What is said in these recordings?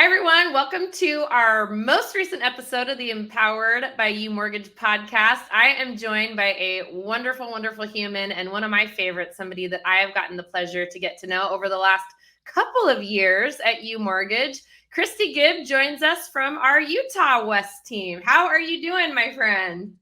Hi, everyone. Welcome to our most recent episode of the EmpowHERed by UMortgage Podcast. I am joined by a wonderful, wonderful human and one of my favorites, somebody that I have gotten the pleasure to get to know over the last couple of years at UMortgage. Kristi Gibb joins us from our Utah West team. How are you doing, my friend?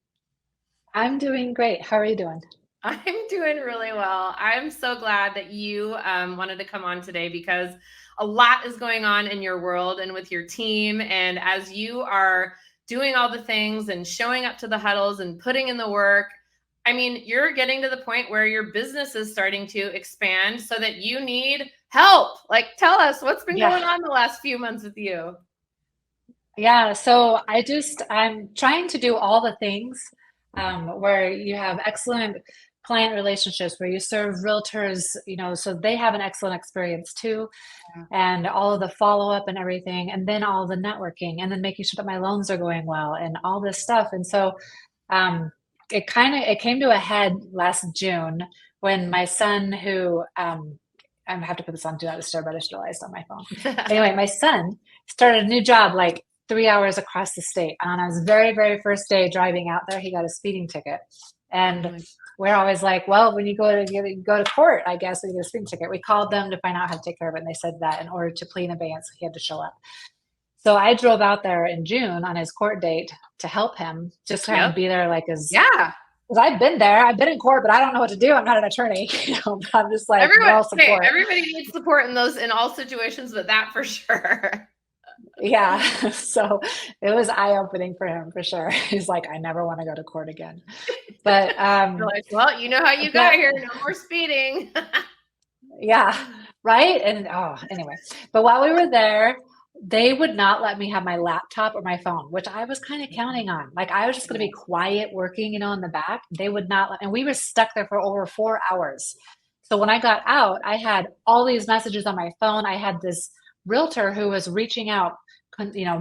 I'm doing great. How are you doing? I'm doing really well. I'm so glad that you wanted to come on today because a lot is going on in your world and with your team. And as you are doing all the things and showing up to the huddles and putting in the work, I mean, you're getting to the point where your business is starting to expand so that you need help. Like, tell us what's been going on the last few months with you. Yeah, so I'm trying to do all the things where you have excellent client relationships, where you serve realtors, so they have an excellent experience too, and all of the follow-up and everything, and then all the networking, and then making sure that my loans are going well and all this stuff. And so it came to a head last June when my son, who I have to put this on Do Not Disturb, I just realized on my phone. Anyway, my son started a new job like 3 hours across the state. And on his very, very first day driving out there, he got a speeding ticket. And we're always like, well, when you go to court, I guess, when you get a speeding ticket. We called them to find out how to take care of it. And they said that in order to plead in abeyance, he had to show up. So I drove out there in June on his court date to help him, just kind of be there like as because I've been there. I've been in court, but I don't know what to do. I'm not an attorney, but I'm just like, support. Everybody needs support in all situations, but that for sure. Yeah. So it was eye-opening for him, for sure. He's like, I never want to go to court again. But like, well, you know how you got here. No more speeding. Yeah. Right. And anyway, but while we were there, they would not let me have my laptop or my phone, which I was kind of counting on. Like, I was just going to be quiet working, in the back. They would not and we were stuck there for over 4 hours. So when I got out, I had all these messages on my phone. I had this realtor who was reaching out,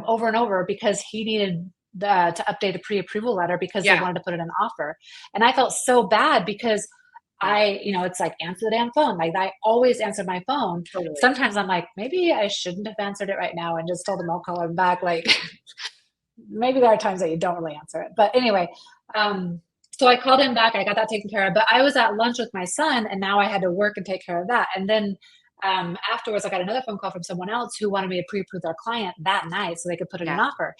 over and over because he needed to update a pre-approval letter because they wanted to put in an offer. And I felt so bad because it's like, answer the damn phone. Like, I always answered my phone. Totally. Sometimes I'm like, maybe I shouldn't have answered it right now and just told them I'll call him back. Like, maybe there are times that you don't really answer it. But anyway, so I called him back. I got that taken care of. But I was at lunch with my son, and now I had to work and take care of that. And then afterwards, I got another phone call from someone else who wanted me to pre-approve their client that night so they could put in an offer.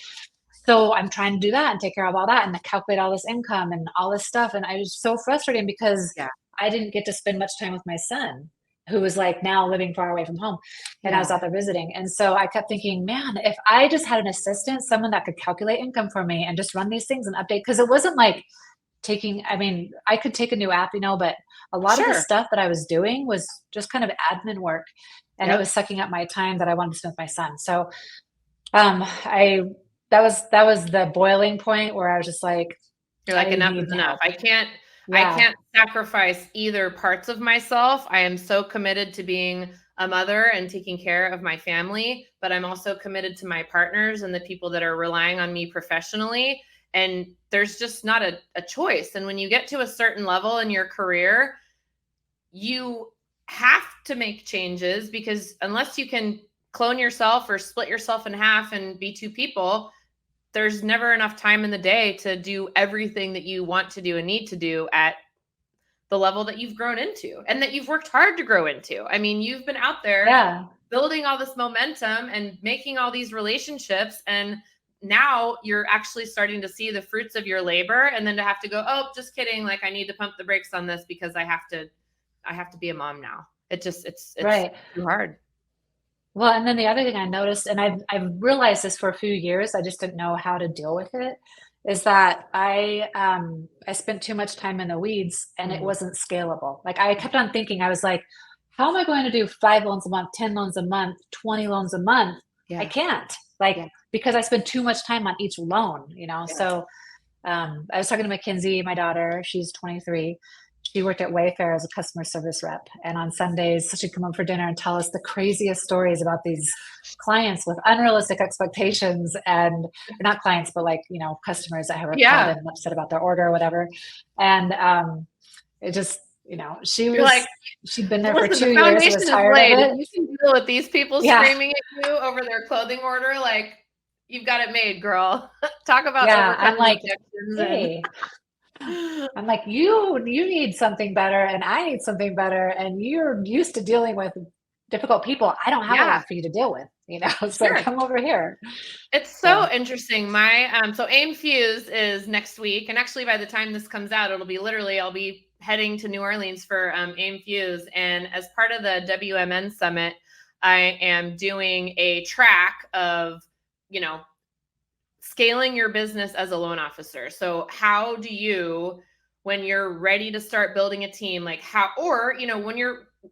So I'm trying to do that and take care of all that and calculate all this income and all this stuff. And I was so frustrating because I didn't get to spend much time with my son, who was like now living far away from home. And I was out there visiting. And so I kept thinking, man, if I just had an assistant, someone that could calculate income for me and just run these things and update, because it wasn't like I could take a new app, but a lot of the stuff that I was doing was just kind of admin work, and it was sucking up my time that I wanted to spend with my son. So that was the boiling point where I was just like, you're like, enough is enough. I can't sacrifice either parts of myself. I am so committed to being a mother and taking care of my family, but I'm also committed to my partners and the people that are relying on me professionally. And there's just not a choice. And when you get to a certain level in your career, you have to make changes, because unless you can clone yourself or split yourself in half and be two people, there's never enough time in the day to do everything that you want to do and need to do at the level that you've grown into and that you've worked hard to grow into. I mean, you've been out there building all this momentum and making all these relationships, and now you're actually starting to see the fruits of your labor, and then to have to go, oh, just kidding. Like, I need to pump the brakes on this because I have to be a mom now. It's right. Too hard. Well, and then the other thing I noticed, and I've realized this for a few years, I just didn't know how to deal with it, is that I spent too much time in the weeds, and it wasn't scalable. Like, I kept on thinking, I was like, how am I going to do 5 loans a month, 10 loans a month, 20 loans a month? I can't, because I spend too much time on each loan, So I was talking to Mackenzie, my daughter, she's 23. She worked at Wayfair as a customer service rep. And on Sundays, she'd come up for dinner and tell us the craziest stories about these clients with unrealistic expectations, and not clients, but customers that have called in and upset about their order or whatever. And she'd been there for listen, 2 the years. foundation Was is tired laid. of If it. you can deal with these people Yeah. screaming at you over their clothing order, like, you've got it made, girl. Talk about Yeah, I'm overcoming like, objections. hey, I'm like, you need something better, and I need something better, and you're used to dealing with difficult people. I don't have a lot for you to deal with, so Sure. come over here. It's so interesting. My so AIM Fuse is next week, and actually by the time this comes out, it'll be literally I'll be heading to New Orleans for AIM Fuse, and as part of the WMN Summit, I am doing a track of scaling your business as a loan officer. So how do you, when you're ready to start building a team, like how, or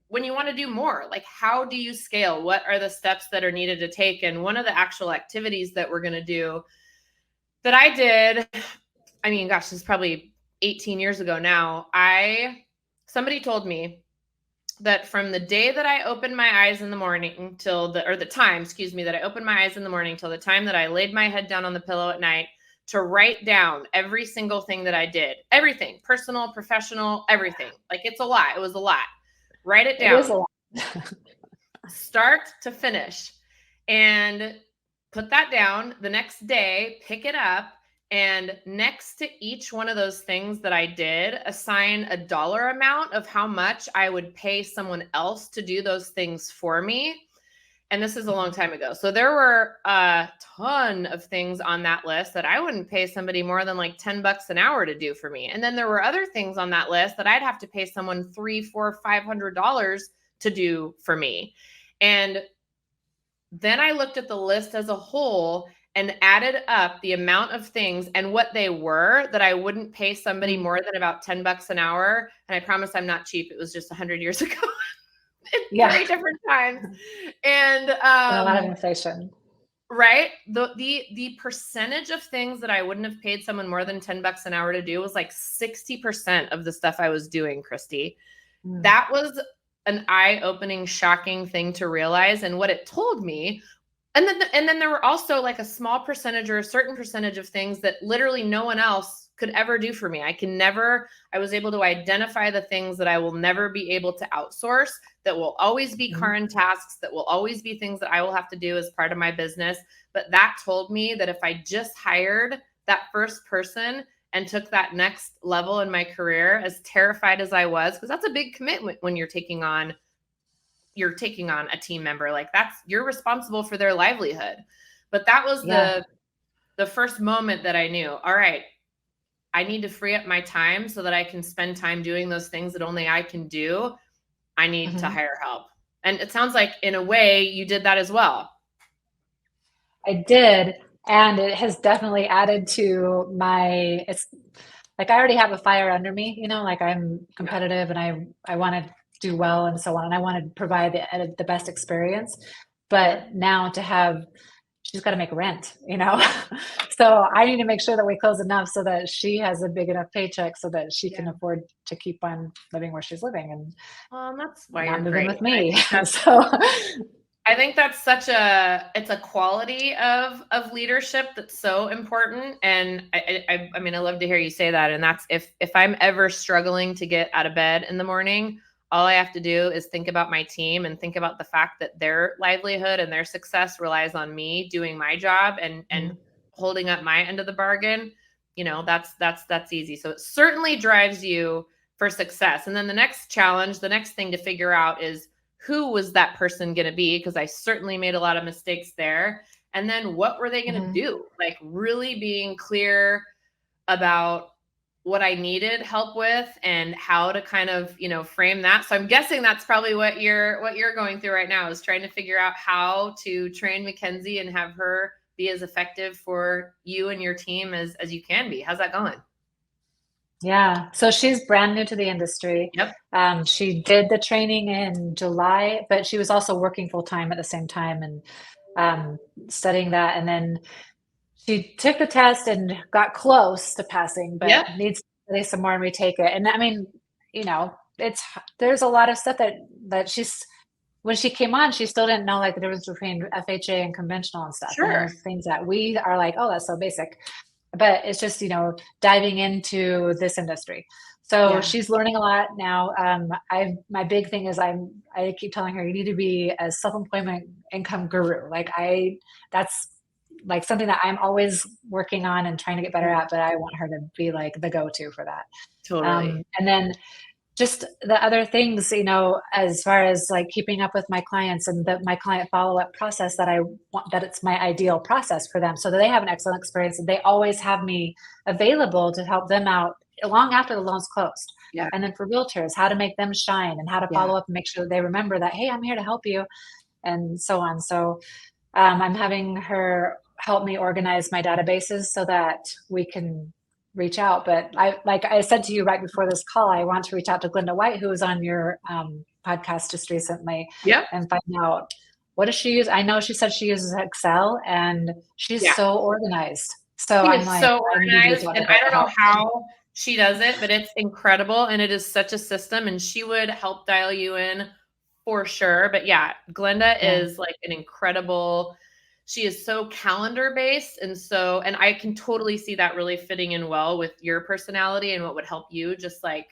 when you want to do more, like how do you scale? What are the steps that are needed to take? And one of the actual activities that we're going to do that I did, I mean, gosh, this is probably 18 years ago now. Somebody told me that from the day that I opened my eyes in the morning till that I opened my eyes in the morning till the time that I laid my head down on the pillow at night, to write down every single thing that I did, everything, personal, professional, everything. Like it's a lot. It was a lot. Write it down. It is a lot. Start to finish, and put that down. The next day, pick it up, and next to each one of those things that I did, assign a dollar amount of how much I would pay someone else to do those things for me. And this is a long time ago. So there were a ton of things on that list that I wouldn't pay somebody more than like $10 an hour to do for me. And then there were other things on that list that I'd have to pay someone $300, $400, $500 to do for me. And then I looked at the list as a whole and added up the amount of things and what they were that I wouldn't pay somebody more than about $10 an hour. And I promise I'm not cheap. It was just 100 years ago. Very different times. And a lot of inflation. Right. The percentage of things that I wouldn't have paid someone more than $10 an hour to do was like 60% of the stuff I was doing, Kristi. That was an eye-opening, shocking thing to realize. And what it told me, and then there were also like a small percentage or a certain percentage of things that literally no one else could ever do for me. I was able to identify the things that I will never be able to outsource, that will always be Kahren tasks, that will always be things that I will have to do as part of my business. But that told me that if I just hired that first person and took that next level in my career, as terrified as I was, because that's a big commitment when you're taking on a team member, like you're responsible for their livelihood. But that was the first moment that I knew, all right, I need to free up my time so that I can spend time doing those things that only I can do. I need to hire help. And it sounds like in a way you did that as well. I did. And it has definitely added to it's like, I already have a fire under me, like I'm competitive and I want to do well and so on. And I want to provide the best experience, but now she's got to make rent, so I need to make sure that we close enough so that she has a big enough paycheck so that she can afford to keep on living where she's living, and that's why not you're moving great with me. So I think that's it's a quality of leadership that's so important. And I mean, I love to hear you say that. And that's if I'm ever struggling to get out of bed in the morning, all I have to do is think about my team and think about the fact that their livelihood and their success relies on me doing my job and holding up my end of the bargain. That's easy. So it certainly drives you for success. And then the next thing to figure out is, who was that person going to be? Because I certainly made a lot of mistakes there. And then what were they going to do? Like really being clear about what I needed help with and how to kind of, frame that. So I'm guessing that's probably what you're going through right now, is trying to figure out how to train Mackenzie and have her be as effective for you and your team as you can be. How's that going? Yeah. So she's brand new to the industry. Yep. She did the training in July, but she was also working full time at the same time and studying that. And then she took the test and got close to passing, but needs to study some more and retake it. And I mean, there's a lot of stuff that when she came on, she still didn't know like the difference between FHA and conventional and stuff. Sure. And things that we are like, oh, that's so basic. But it's just, diving into this industry. So she's learning a lot now. My big thing is I keep telling her, you need to be a self-employment income guru. That's like something that I'm always working on and trying to get better at, but I want her to be like the go-to for that. Totally. And then just the other things, as far as like keeping up with my clients and my client follow-up process, that I want, that it's my ideal process for them so that they have an excellent experience and they always have me available to help them out long after the loan's closed. Yeah. And then for realtors, how to make them shine and how to follow up and make sure that they remember that, hey, I'm here to help you, and so on. So I'm having her help me organize my databases so that we can reach out. But like I said to you right before this call, I want to reach out to Glenda White, who was on your podcast just recently, and find out, what does she use? I know she said she uses Excel, and she's so organized. So I'm like, so organized, and I don't know how she does it, but it's incredible, and it is such a system, and she would help dial you in for sure. But yeah, Glenda is like an incredible. She is so calendar based. And I can totally see that really fitting in well with your personality and what would help you. Just like,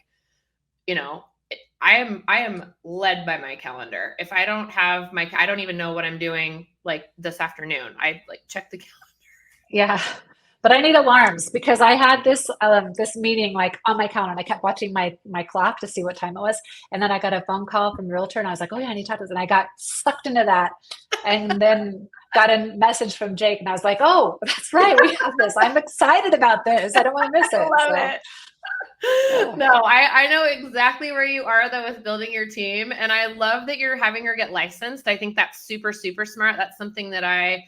I am led by my calendar. If I don't have I don't even know what I'm doing like this afternoon. I like check the calendar. Yeah. But I need alarms because I had this meeting like on my calendar, and I kept watching my clock to see what time it was. And then I got a phone call from the realtor, and I was like, oh yeah, I need to talk to this. And I got sucked into that, and then got a message from Jake, and I was like, oh, that's right, we have this. I'm excited about this. I don't want to miss it. I love it. No, I know exactly where you are though with building your team. And I love that you're having her get licensed. I think that's super, super smart. That's something that I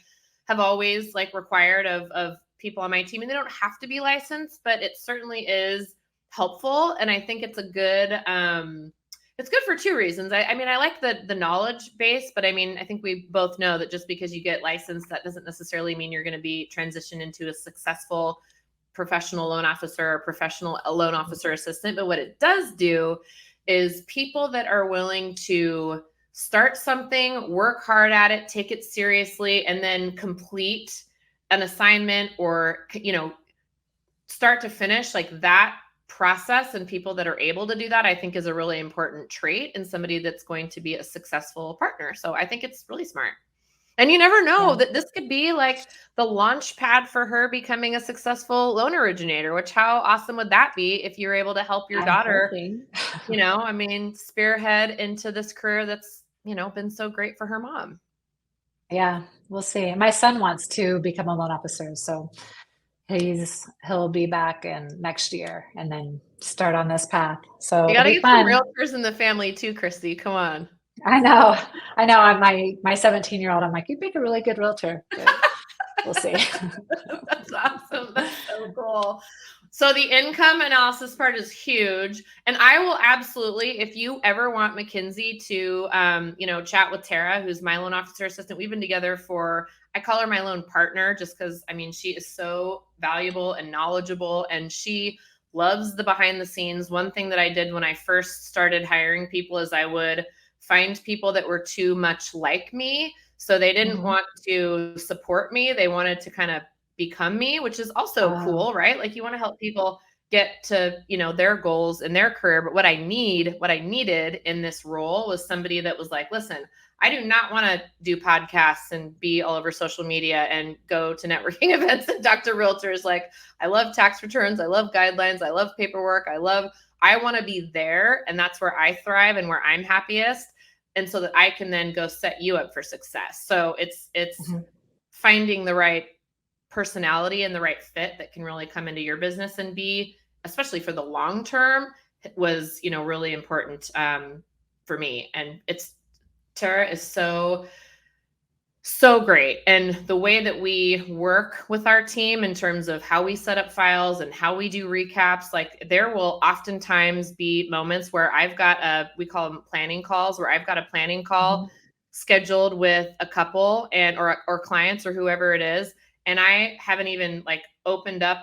have always like required of people on my team, and they don't have to be licensed, but it certainly is helpful. And I think it's it's good for two reasons. I mean, I like the knowledge base, but I mean, I think we both know that just because you get licensed, that doesn't necessarily mean you're going to be transitioned into a successful professional loan officer or professional loan officer assistant. But what it does do is people that are willing to start something, work hard at it, take it seriously, and then complete an assignment or, start to finish, like that process, and people that are able to do that, I think is a really important trait in somebody that's going to be a successful partner. So I think it's really smart. And you never know that this could be like the launch pad for her becoming a successful loan originator, which how awesome would that be if you're able to help your daughter, I mean, spearhead into this career that's, been so great for her mom. Yeah, we'll see. My son wants to become a loan officer, so he'll be back in next year and then start on this path. So you got to get some realtors in the family too, Kristi. Come on. I know. I'm my 17-year-old. I'm like, you'd make a really good realtor. We'll see. That's awesome. That's so cool. So the income analysis part is huge. And I will absolutely, if you ever want McKinsey to, chat with Tara, who's my loan officer assistant, we've been together I call her my loan partner just because, I mean, she is so valuable and knowledgeable, and she loves the behind the scenes. One thing that I did when I first started hiring people is I would find people that were too much like me. So they didn't want to support me. They wanted to kind of become me, which is also cool, right? Like you want to help people get to, their goals in their career. But what I needed in this role was somebody that was like, listen, I do not want to do podcasts and be all over social media and go to networking events and talk to realtors. Like, I love tax returns. I love guidelines. I love paperwork. I want to be there. And that's where I thrive and where I'm happiest. And so that I can then go set you up for success. So it's finding the right personality and the right fit that can really come into your business and be, especially for the long term, was, really important for me. And Tara is so great. And the way that we work with our team in terms of how we set up files and how we do recaps, like there will oftentimes be moments where I've got we call them planning calls, where I've got a planning call scheduled with a couple or clients or whoever it is. And I haven't even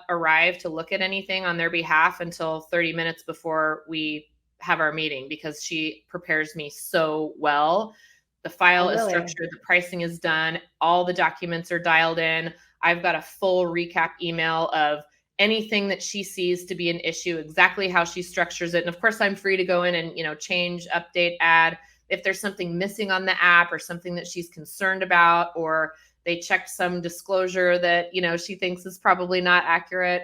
arrived to look at anything on their behalf until 30 minutes before we have our meeting, because she prepares me so well. The file is structured, the pricing is done, all the documents are dialed in. I've got a full recap email of anything that she sees to be an issue, exactly how she structures it. And of course, I'm free to go in and, change, update, add. If there's something missing on the app or something that she's concerned about, or they checked some disclosure that, she thinks is probably not accurate.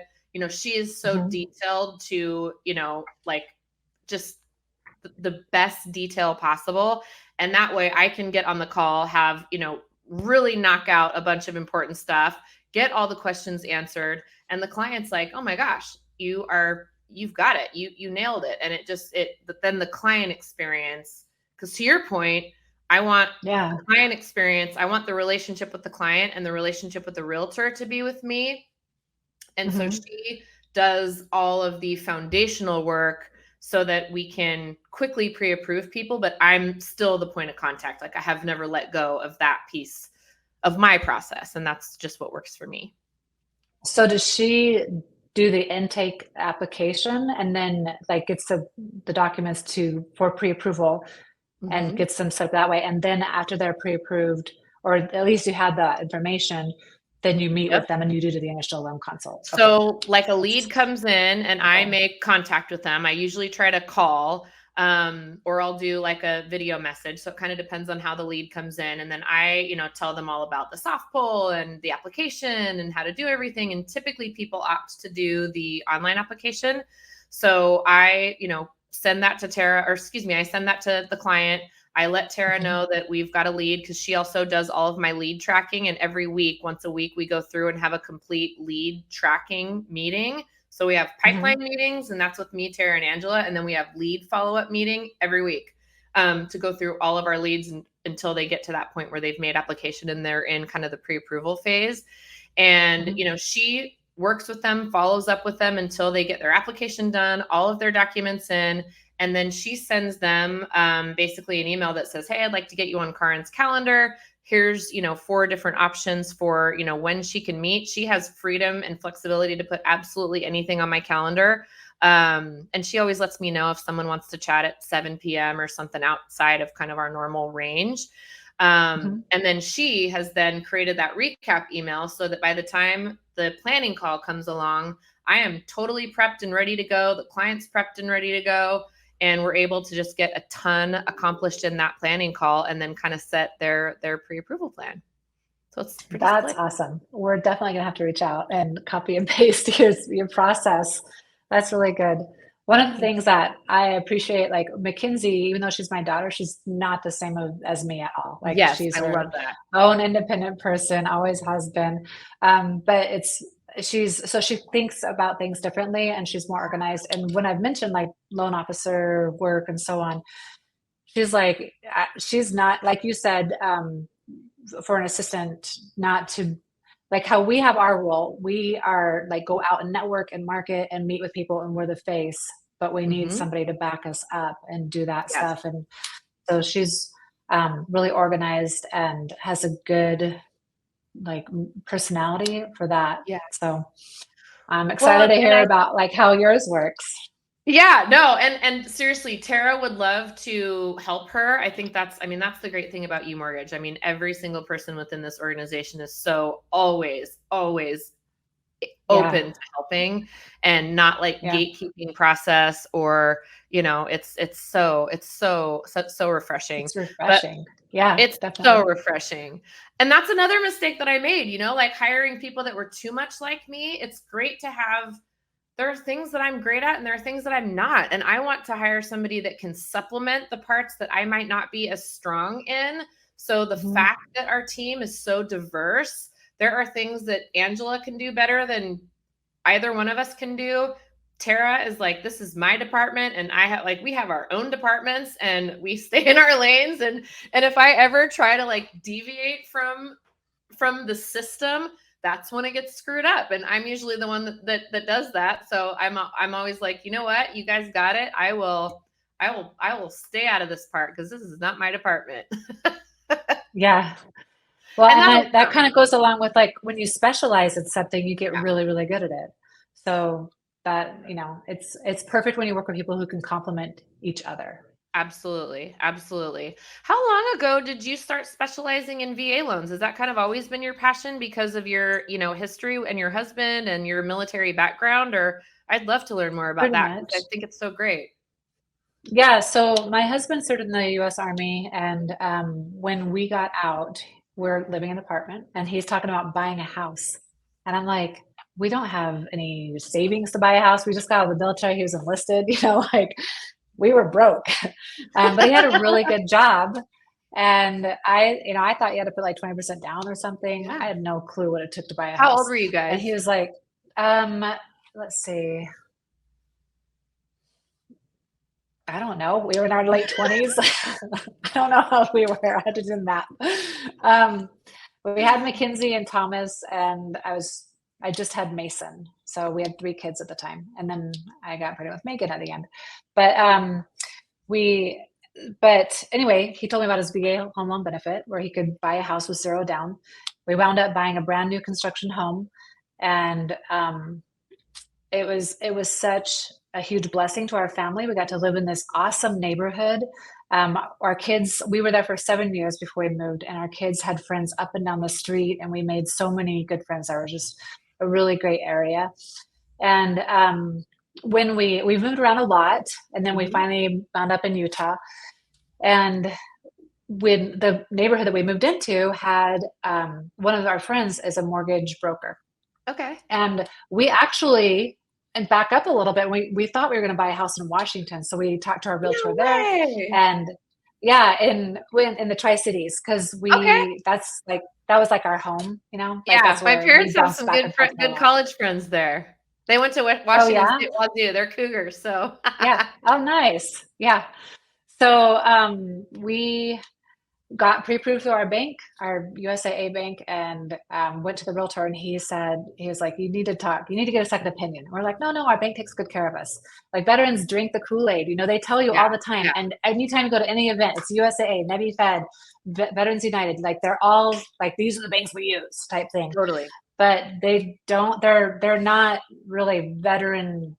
She is so detailed to, like just the best detail possible. And that way I can get on the call, have, really knock out a bunch of important stuff, get all the questions answered. And the client's like, oh my gosh, you've got it. You nailed it. And but then the client experience, because to your point, I want the client experience. I want the relationship with the client and the relationship with the realtor to be with me. And so she does all of the foundational work so that we can quickly pre-approve people, but I'm still the point of contact. Like I have never let go of that piece of my process. And that's just what works for me. So does she do the intake application and then like gets the documents for pre-approval and gets them set up that way? And then after they're pre-approved, or at least you have the information, then you meet with them and you do the initial loan consult. So like a lead comes in and I make contact with them. I usually try to call, or I'll do like a video message. So it kind of depends on how the lead comes in. And then I, tell them all about the soft pull and the application and how to do everything. And typically people opt to do the online application. So I, send that to Tara, I send that to the client. I let Tara know that we've got a lead because she also does all of my lead tracking. And every week, once a week, we go through and have a complete lead tracking meeting. So we have pipeline meetings, and that's with me, Tara, and Angela. And then we have lead follow-up meeting every week to go through all of our leads until they get to that point where they've made application and they're in kind of the pre-approval phase. And, she works with them, follows up with them until they get their application done, all of their documents in. And then she sends them basically an email that says, hey, I'd like to get you on Karen's calendar. Here's, 4 different options for, when she can meet. She has freedom and flexibility to put absolutely anything on my calendar. And she always lets me know if someone wants to chat at 7 p.m. or something outside of kind of our normal range. And then she has then created that recap email so that by the time the planning call comes along, I am totally prepped and ready to go. The client's prepped and ready to go. And we're able to just get a ton accomplished in that planning call and then kind of set their pre-approval plan. So it's pretty That's awesome. We're definitely going to have to reach out and copy and paste your process. That's really good. One of the things that I appreciate, like Mackenzie, even though she's my daughter, she's not the same as me at all. Like she's her own independent person, always has been. But she thinks about things differently and she's more organized. And when I've mentioned like loan officer work and so on, she's like, she's not, like you said, for an assistant, not to like how we have our role. We are like go out and network and market and meet with people and we're the face, but we need somebody to back us up and do that stuff. And so she's really organized and has a good like personality for that. Yeah. So I'm excited to hear about like how yours works. Yeah, no. And seriously, Tara would love to help her. I think that's the great thing about UMortgage. I mean, every single person within this organization is so always open to helping and not like gatekeeping process or, it's so refreshing. It's refreshing. It's definitely so refreshing. And that's another mistake that I made, like hiring people that were too much like me. It's great to have, there are things that I'm great at and there are things that I'm not. And I want to hire somebody that can supplement the parts that I might not be as strong in. So the fact that our team is so diverse, there are things that Angela can do better than either one of us can do. Tara is like, this is my department. And we have our own departments and we stay in our lanes. And if I ever try to like deviate from the system, that's when it gets screwed up. And I'm usually the one that does that. So I'm always like, you know what, you guys got it. I will stay out of this part because this is not my department. Yeah. Well, and that kind of goes along with like when you specialize in something, you get really, really good at it. So that, it's perfect when you work with people who can complement each other. Absolutely. Absolutely. How long ago did you start specializing in VA loans? Has that kind of always been your passion because of your, history and your husband and your military background? Or I'd love to learn more about Pretty that much. because I think it's so great. Yeah, so my husband served in the US Army, and when we got out, we're living in an apartment, and he's talking about buying a house. And I'm like, we don't have any savings to buy a house. We just got out of the military. He was enlisted, like we were broke. But he had a really good job. And I thought you had to put like 20% down or something. Yeah. I had no clue what it took to buy a How house. old were you guys? And he was like, let's see. I don't know. We were in our late 20s. I don't know how we were. I had to do the math. We had Mackenzie and Thomas, and I just had Mason. So we had 3 kids at the time. And then I got pregnant with Megan at the end. But anyway, he told me about his VA home loan benefit where he could buy a house with 0 down. We wound up buying a brand new construction home. And it was such a huge blessing to our family. We got to live in this awesome neighborhood. Our kids, we were there for 7 years before we moved, and our kids had friends up and down the street, and we made so many good friends there. It was just a really great area. And when we moved around a lot, and then we finally wound up in Utah, and when the neighborhood that we moved into had one of our friends is a mortgage broker. Okay. And we actually, and back up a little bit, we thought we were going to buy a house in Washington. So we talked to our realtor there, and in the Tri-Cities, because that was like our home, Yeah, my parents have some good college friends there. They went to Washington State Wazoo. They're Cougars, so yeah. Oh, nice. Yeah. So we got pre-approved through our bank, our USAA bank, and went to the realtor, and he was like, you need to get a second opinion. And we're like, no, our bank takes good care of us. Like, veterans drink the Kool-Aid, they tell you all the time. Yeah. And anytime you go to any event, it's USAA, Navy Fed, Veterans United, like they're all like, these are the banks we use type thing. Totally. But they're not really veteran.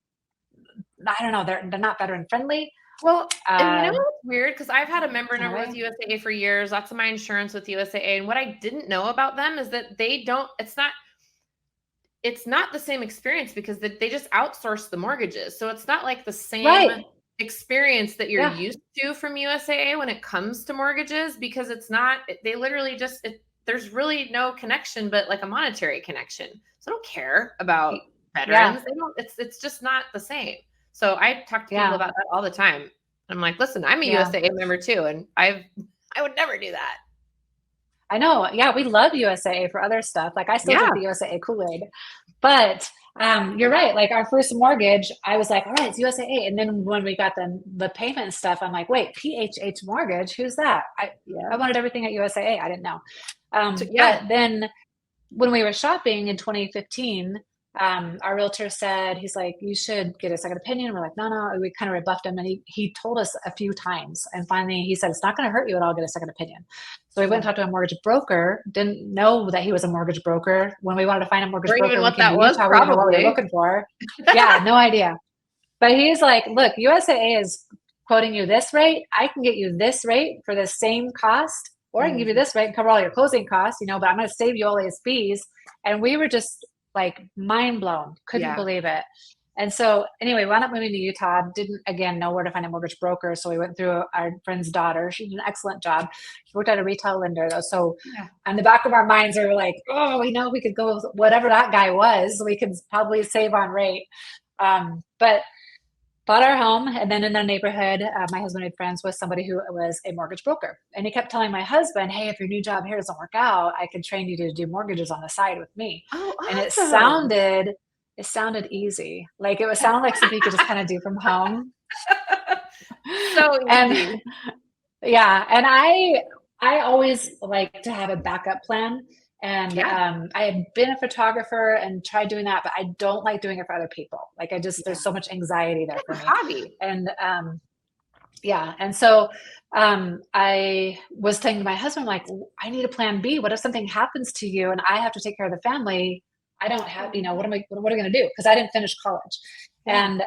I don't know. They're not veteran friendly. Well, and what's weird? Because I've had a member number with USAA for years, lots of my insurance with USAA. And what I didn't know about them is that it's not the same experience because they just outsource the mortgages. So it's not like the same experience that you're used to from USAA when it comes to mortgages, because they literally there's really no connection, but like a monetary connection. So I don't care about veterans. It's just not the same. So I talk to people about that all the time. I'm like, listen, I'm a USAA member too, and I would never do that. I know. Yeah, we love USAA for other stuff. Like, I still drink the USAA Kool-Aid. But you're right. Like, our first mortgage, I was like, all right, it's USAA. And then when we got the payment stuff, I'm like, wait, PHH Mortgage? Who's that? I wanted everything at USAA. I didn't know. But then when we were shopping in 2015, our realtor said, he's like, you should get a second opinion. We're like, no. We kind of rebuffed him, and he told us a few times, and finally he said, it's not going to hurt you at all, get a second opinion. So we went and talked to a mortgage broker. Didn't know that he was a mortgage broker. When we wanted to find a mortgage broker, even what that was, Utah, we didn't know what we were looking for. No idea. But he's like, look, USAA is quoting you this rate. I can get you this rate for the same cost, or I can give you this rate and cover all your closing costs, but I'm going to save you all these fees. And we were just like mind blown, couldn't believe it. And so anyway, wound up moving to Utah, didn't again know where to find a mortgage broker. So we went through our friend's daughter. She did an excellent job. She worked at a retail lender though. So on the back of our minds, we were like, oh, we know we could go with whatever that guy was. We could probably save on rate. But bought our home, and then in the neighborhood, my husband made friends with somebody who was a mortgage broker. And he kept telling my husband, hey, if your new job here doesn't work out, I can train you to do mortgages on the side with me. Oh, awesome. And it sounded easy. Like, it would sound like something you could just kind of do from home. So easy. And and I always like to have a backup plan. And I had been a photographer and tried doing that, but I don't like doing it for other people. Like, there's so much anxiety there for me. Hobby. And and so I was saying to my husband, like, I need a plan B. What if something happens to you and I have to take care of the family? I don't have, what are we going to do? Because I didn't finish college. And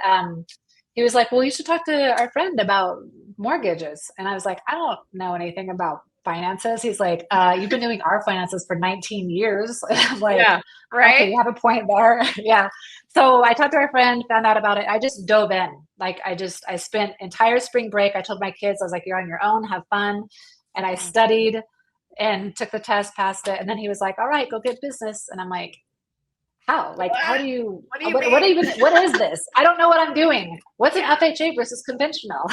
he was like, well, you should talk to our friend about mortgages. And I was like, I don't know anything about finances. He's like, you've been doing our finances for 19 years. And I'm like, Yeah. Right. Okay, you have a point there. Yeah. So I talked to our friend, found out about it. I just dove in. Like I spent entire spring break. I told my kids, I was like, you're on your own, have fun. And I studied and took the test, passed it. And then he was like, all right, go get business. And I'm like, how? Like, how do you, what is this? I don't know what I'm doing. What's an FHA versus conventional?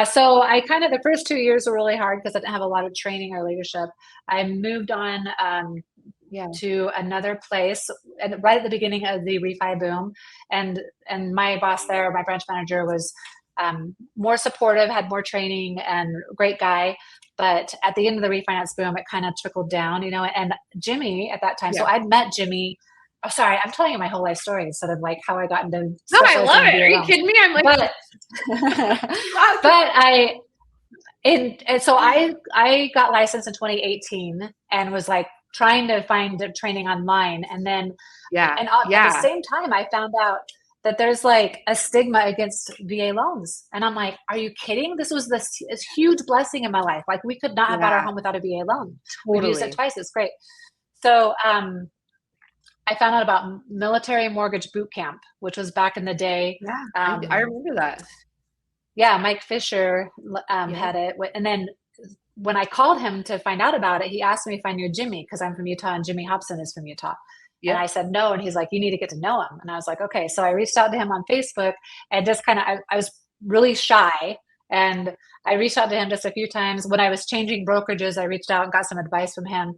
So I kind of, the first 2 years were really hard because I didn't have a lot of training or leadership. I moved on to another place and right at the beginning of the refi boom. And my boss there, my branch manager, was more supportive, had more training, and great guy. But at the end of the refinance boom, it kind of trickled down, and Jimmy at that time. So I'd met Jimmy. Oh, sorry, I'm telling you my whole life story instead of like how I got into. No, I love it. Are you kidding me? I'm like, so I got licensed in 2018 and was like trying to find training online, and then at the same time I found out that there's like a stigma against VA loans. And I'm like, are you kidding? This was this huge blessing in my life. Like we could not have bought our home without a VA loan. We've used it twice. It's great. So I found out about Military Mortgage Boot Camp, which was back in the day. Yeah, I remember that. Yeah, Mike Fisher had it. And then when I called him to find out about it, he asked me if I knew Jimmy because I'm from Utah and Jimmy Hobson is from Utah. And I said no, and he's like, you need to get to know him. And I was like, okay. So I reached out to him on Facebook and just kind of, I was really shy, and I reached out to him just a few times. When I was changing brokerages, I reached out and got some advice from him.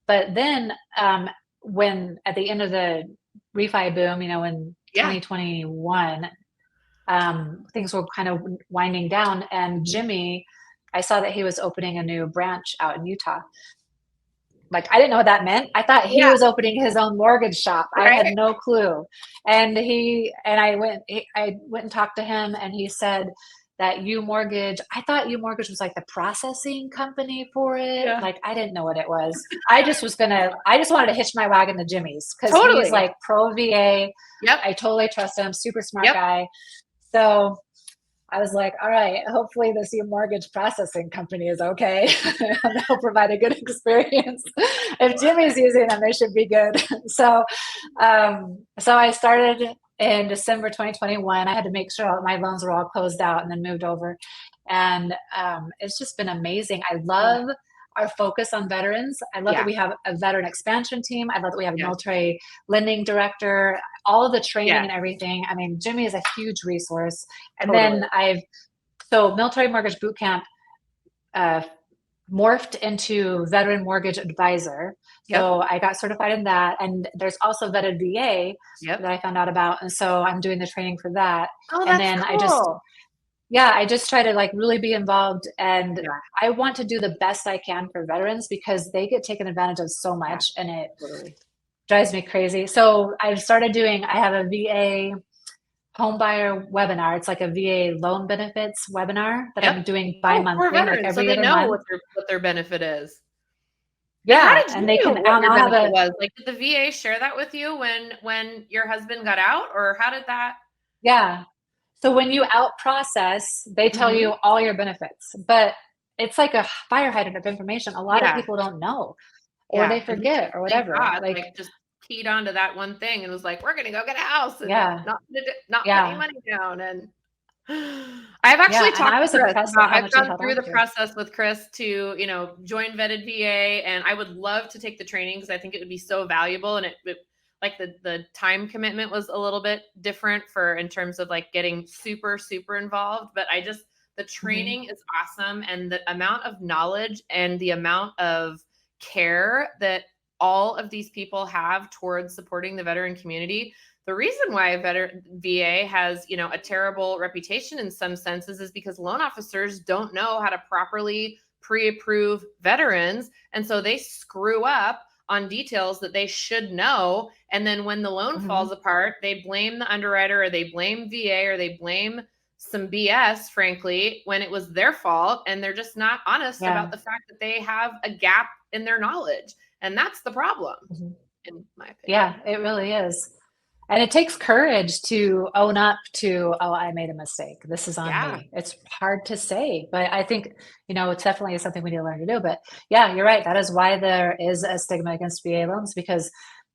But then when at the end of the refi boom, in 2021, things were kind of winding down, and Jimmy, I saw that he was opening a new branch out in Utah. Like, I didn't know what that meant. I thought he was opening his own mortgage shop. Right. I had no clue. And I went and talked to him, and he said that UMortgage, I thought UMortgage was like the processing company for it. Yeah. Like, I didn't know what it was. I just wanted to hitch my wagon to Jimmy's because he's like pro VA. Yep. I totally trust him. Super smart guy. So I was like, all right, hopefully this mortgage processing company is okay. They'll provide a good experience. If Jimmy's using them, they should be good. So I started in December 2021. I had to make sure my loans were all closed out and then moved over. And it's just been amazing. I love our focus on veterans. I love that we have a veteran expansion team. I love that we have a military lending director, all of the training and everything. I mean, Jimmy is a huge resource. And then Military Mortgage Bootcamp morphed into Veteran Mortgage Advisor. So I got certified in that. And there's also Vetted VA that I found out about. And so I'm doing the training for that. Oh, that's cool. I just try to like really be involved, and I want to do the best I can for veterans because they get taken advantage of so much and it drives me crazy. So I have a VA home buyer webinar. It's like a VA loan benefits webinar that I'm doing bi-monthly, like every other month. What their benefit is. Yeah. And they can, like, did the VA share that with you when your husband got out, or how did that? Yeah. So when you out process, they tell you all your benefits, but it's like a fire hydrant of information. A lot of people don't know, or they forget, or whatever. Like just keyed onto that one thing and was like, "We're gonna go get a house," and not putting money down. And I've actually talked to Chris. I've gone through the process with Chris to join Vetted VA, and I would love to take the training because I think it would be so valuable, and it like the time commitment was a little bit different in terms of like getting super, super involved. But the training is awesome. And the amount of knowledge and the amount of care that all of these people have towards supporting the veteran community. The reason why VA has, a terrible reputation in some senses is because loan officers don't know how to properly pre-approve veterans. And so they screw up on details that they should know. And then when the loan falls apart, they blame the underwriter, or they blame VA, or they blame some BS, frankly, when it was their fault. And they're just not honest about the fact that they have a gap in their knowledge. And that's the problem, in my opinion. Yeah, it really is. And it takes courage to own up to, oh, I made a mistake. This is on Yeah. me. It's hard to say, but I think, it's definitely something we need to learn to do. But yeah, you're right. That is why there is a stigma against VA loans, because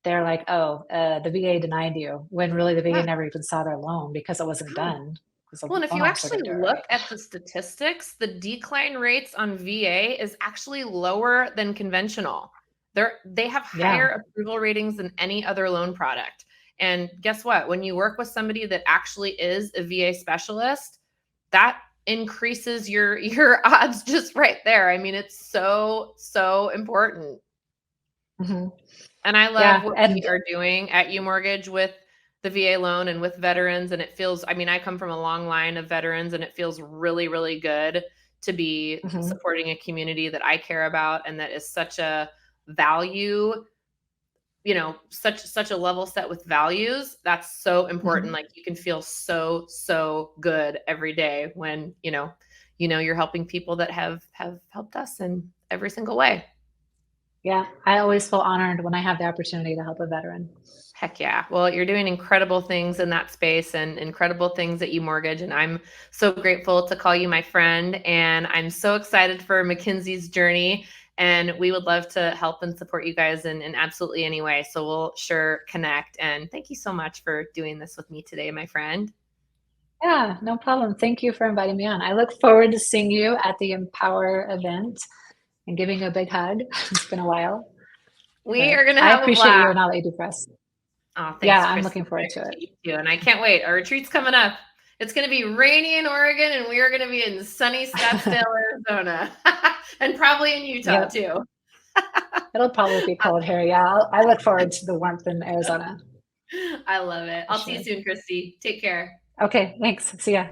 they're like, oh, the VA denied you, when really the VA Yeah. never even saw their loan because it wasn't done. Well, and if you actually look at the statistics, the decline rates on VA is actually lower than conventional. They have higher approval ratings than any other loan product. And guess what? When you work with somebody that actually is a VA specialist, that increases your odds just right there. I mean, it's so, so important. Mm-hmm. And I love what we are doing at UMortgage with the VA loan and with veterans. And it feels, I mean, I come from a long line of veterans, and it feels really, really good to be supporting a community that I care about and that is such a value, such a level set with values. That's so important. Like, you can feel so, so good every day when, you're helping people that have helped us in every single way. Yeah, I always feel honored when I have the opportunity to help a veteran. Heck yeah. Well, you're doing incredible things in that space and incredible things at UMortgage. And I'm so grateful to call you my friend. And I'm so excited for Mackenzie's journey. And we would love to help and support you guys in absolutely any way. So we'll sure connect. And thank you so much for doing this with me today, my friend. Yeah, no problem. Thank you for inviting me on. I look forward to seeing you at the Empower event and giving you a big hug. It's been a while. We are going to have I appreciate you and all that you do for us. Oh, thanks. Yeah, I'm looking forward to it. You, and I can't wait. Our retreat's coming up. It's going to be rainy in Oregon, and we are going to be in sunny Scottsdale, Arizona, and probably in Utah too. It'll probably be cold here. Yeah, I look forward to the warmth in Arizona. I love it. I'll see you soon, Kristi. Take care. Okay, thanks. See ya.